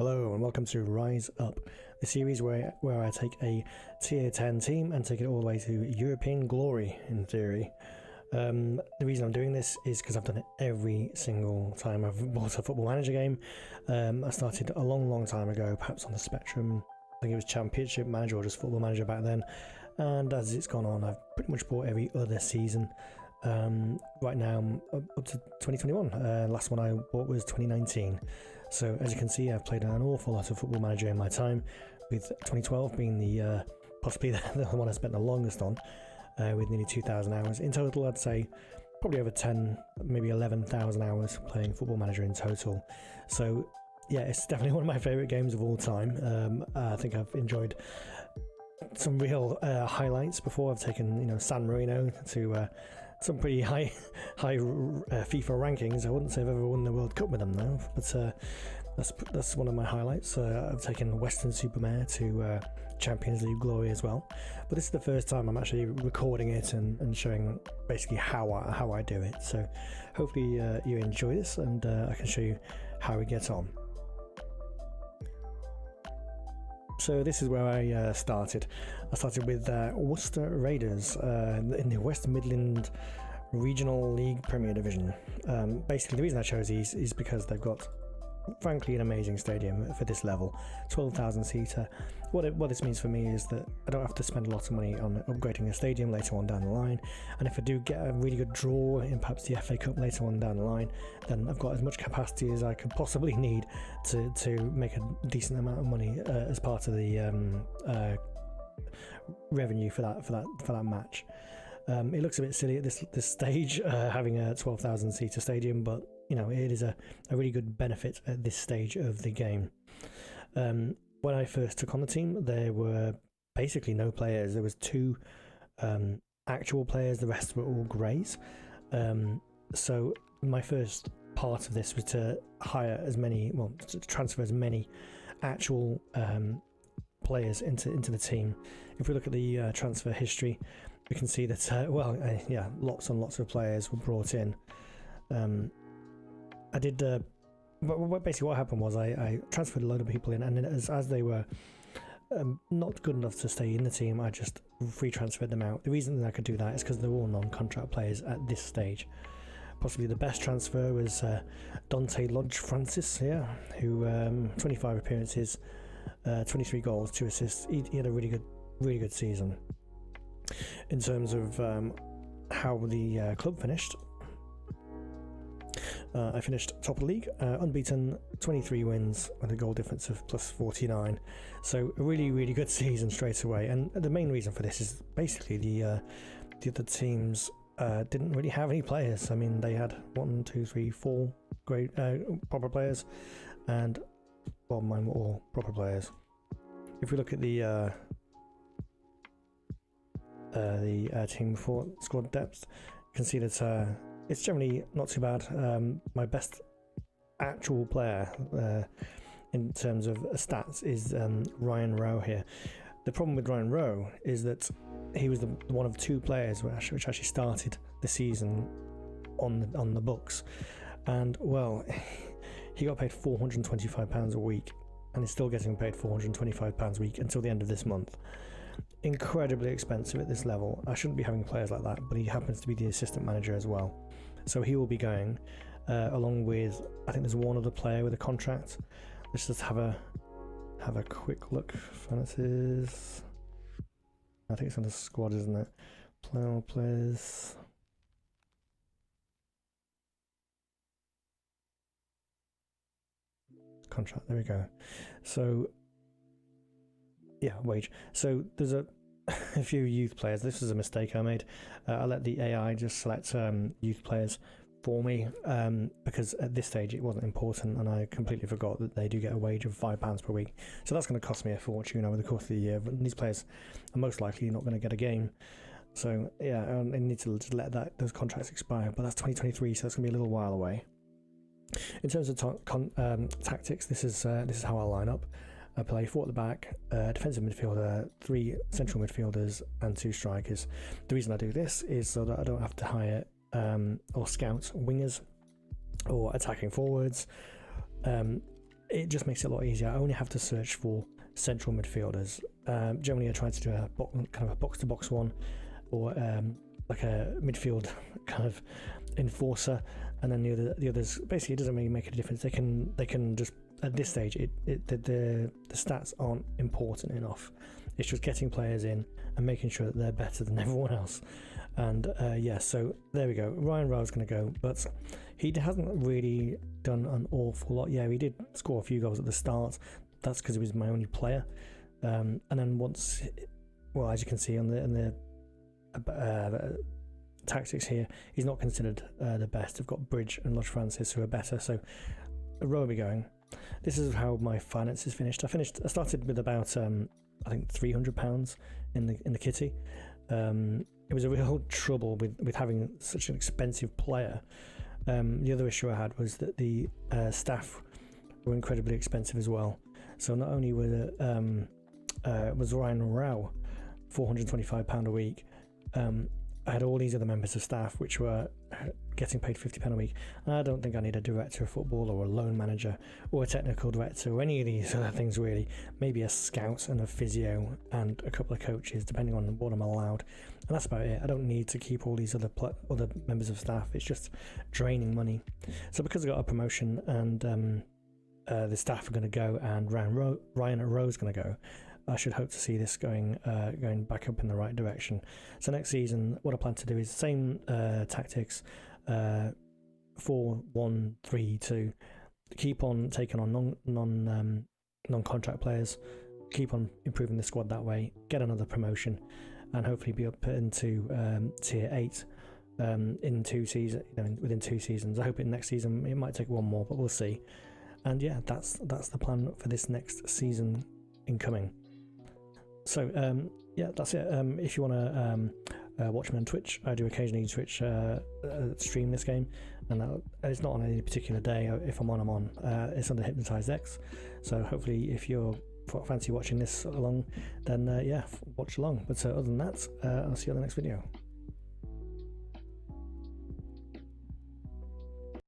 Hello and welcome to Rise Up, the series where I take a tier 10 team and take it all the way to European glory, in theory. The reason I'm doing this is because I've done it every single time I've bought a Football Manager game. I started a long time ago, perhaps on the Spectrum. I think it was Championship Manager or just Football Manager back then. And as it's gone on, I've pretty much bought every other season. Right now I'm up to 2021. Last one I bought was 2019. So as you can see, I've played an awful lot of Football Manager in my time, with 2012 being the possibly the one I spent the longest on, with nearly 2,000 hours in total. I'd say probably over 10, maybe 11,000 hours playing Football Manager in total. So yeah, it's definitely one of my favourite games of all time. I think I've enjoyed some real highlights before. I've taken San Marino to some pretty high FIFA rankings. I wouldn't say I've ever won the World Cup with them though, but that's one of my highlights. I've taken Western Supermare to Champions League glory as well, but this is the first time I'm actually recording it and showing basically how I do it. So hopefully you enjoy this, and I can show you how we get on. So this is where I started. I started with Worcester Raiders in the West Midland Regional League Premier Division. Basically, the reason I chose these is because they've got, frankly, an amazing stadium for this level, 12,000 seater. What this means for me is that I don't have to spend a lot of money on upgrading a stadium later on down the line, and if I do get a really good draw in perhaps the FA Cup later on down the line, then I've got as much capacity as I could possibly need to make a decent amount of money as part of the revenue for that match. It looks a bit silly at this stage, having a 12,000 seater stadium, but it is a really good benefit at this stage of the game. When I first took on the team, there were basically no players. There was 2 actual players, the rest were all greys. So my first part of this was to to transfer as many actual players into the team. If we look at the transfer history, we can see that lots and lots of players were brought in. I did basically what happened was I transferred a load of people in, and then as they were not good enough to stay in the team, I just free transferred them out. The reason that I could do that is because they're all non-contract players at this stage. Possibly the best transfer was Dante Lodge Francis here, who 25 appearances, 23 goals, 2 assists. He had a really good season. In terms of how the club finished, I finished top of the league, unbeaten, 23 wins with a goal difference of plus 49. So a really good season straight away. And the main reason for this is basically the other teams didn't really have any players. I mean, they had 1, 2, 3, 4 great proper players, and mine were all proper players. If we look at the team for squad depth, you can see that it's generally not too bad. My best actual player in terms of stats is Ryan Rowe here. The problem with Ryan Rowe is that he was one of 2 players which actually started the season on the books, and he got paid £425 a week, and is still getting paid £425 a week until the end of this month. Incredibly expensive at this level. I shouldn't be having players like that, but he happens to be the assistant manager as well, so he will be going along with, I think there's one other player with a contract. Let's just have a quick look. Finances, I think it's on the squad, isn't it? Players. Contract, there we go. So wage. So there's a few youth players. This is a mistake I made. I let the AI just select youth players for me, because at this stage it wasn't important, and I completely forgot that they do get a wage of £5 per week. So that's going to cost me a fortune over the course of the year. But these players are most likely not going to get a game. So I need to just let those contracts expire. But that's 2023, so that's going to be a little while away. In terms of tactics, this is how I line up. I play 4 at the back, defensive midfielder, 3 central midfielders, and 2 strikers. The reason I do this is so that I don't have to hire or scout wingers or attacking forwards. it just makes it a lot easier. I only have to search for central midfielders. Generally, I try to do kind of a box-to-box one, or like a midfield kind of enforcer, and then the others. Basically, it doesn't really make a difference. They can just, at this stage, the stats aren't important enough. It's just getting players in and making sure that they're better than everyone else. And so there we go. Ryan Rowe's going to go, but he hasn't really done an awful lot. Yeah, he did score a few goals at the start. That's because he was my only player. And then once, well, as you can see on the tactics here, he's not considered the best. I've got Bridge and Lodge Francis who are better. So Rowe will be going. This is how my finances finished. I started with about I think £300 in the kitty. It was a real trouble with having such an expensive player. The other issue I had was that the staff were incredibly expensive as well. So not only was Ryan Rowe £425 a week, I had all these other members of staff which were getting paid £50 a week. And I don't think I need a director of football or a loan manager or a technical director or any of these other things really. Maybe a scout and a physio and a couple of coaches, depending on what I'm allowed. And that's about it. I don't need to keep all these other members of staff. It's just draining money. So because I got a promotion and the staff are going to go and Ryan Rowe's going to go, I should hope to see this going back up in the right direction. So next season, what I plan to do is the same tactics, 4-1-3-2. Keep on taking on non-contract players. Keep on improving the squad that way. Get another promotion, and hopefully be up into tier 8 in 2 seasons. Within 2 seasons. I hope in next season it might take one more, but we'll see. And yeah, that's the plan for this next season incoming. So that's it. If you want to watch me on Twitch, I do occasionally Twitch stream this game, and it's not on any particular day. If I'm on, it's under Hypnotized X. So hopefully, if you're fancy watching this along, then watch along. But other than that, I'll see you on the next video.